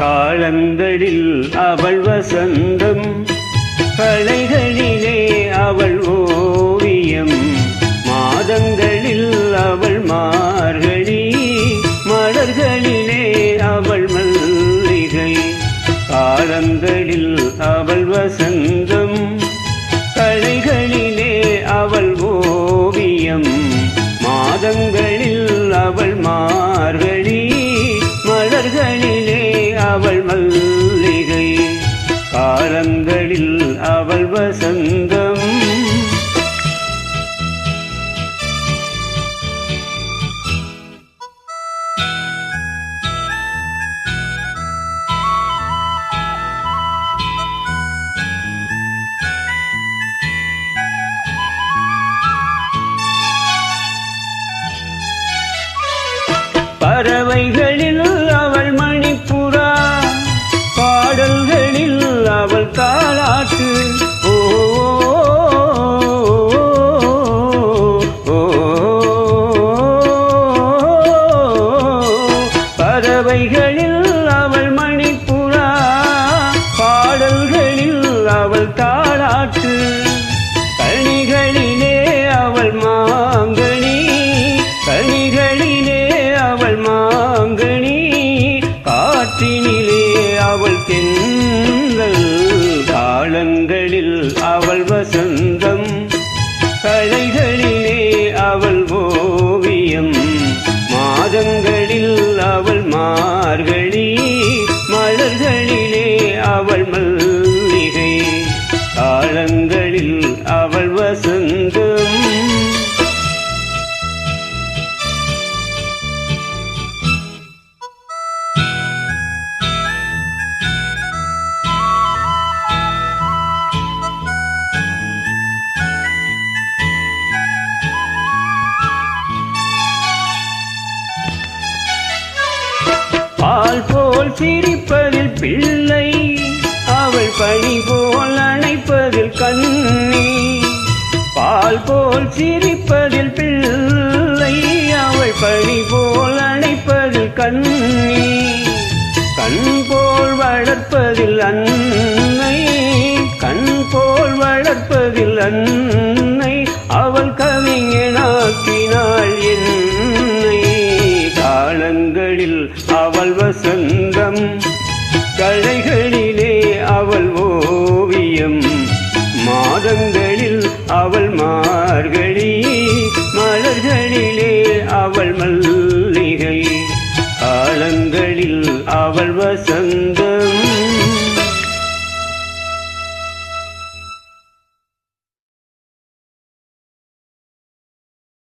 காலங்களில் அவள் வசந்தம், கலைகளிலே அவள் ஓவியம், மாதங்களில் அவள் மார்கழி, மலர்களிலே அவள் மல்லிகை. காலங்களில் அவள் வசந்தம், கலைகளிலே அவள் ஓவியம், மாதங்களில் அவள் மார்கழி, மலர்களிலே அவள் மல்லிகை. காலங்களில் அவள் வசந்தம். பறவைகளில் அவள் மணிப்புறா, பாடல்களில் அவள் தாலாட்டு. ஓ பறவைகளில் அவள் மணிப்புறா, பாடல்களில் அவள் தாலாட்டு. கனிகளிலே அவள் மாங்கனி, கனிகளிலே அவள் மாங்கனி, காற்றினிலே அவள் தென்றல். காலங்களில் அவள் வசந்தம், கலைகளிலே அவள் ஓவியம், மாதங்களில் அவள் மார்கழி, மலர்களிலே அவள் மல்லிகை. காலங்களில் அவள் வசந்தம். பால் போல் சிரிப்பதில் பிள்ளை, அவள் பனி போல் அணைப்பதில் கண்ணி. பால் போல் சிரிப்பதில் பிள்ளை, அவள் பனி போல் அணைப்பதில் கண்ணி. கண் போல் வளர்ப்பதில் அன்னை, கண் போல் வளர்ப்பதில் அன்னை, அவள் கவிஞனாக்கினாள் என்னை. காலங்களில் அவள் வசந்தம், கலைகளிலே அவள் ஓவியம், மாதங்களில் அவள் மார்கழி, மலர்களிலே அவள் மல்லிகை. காலங்களில் அவள் வசந்தம்.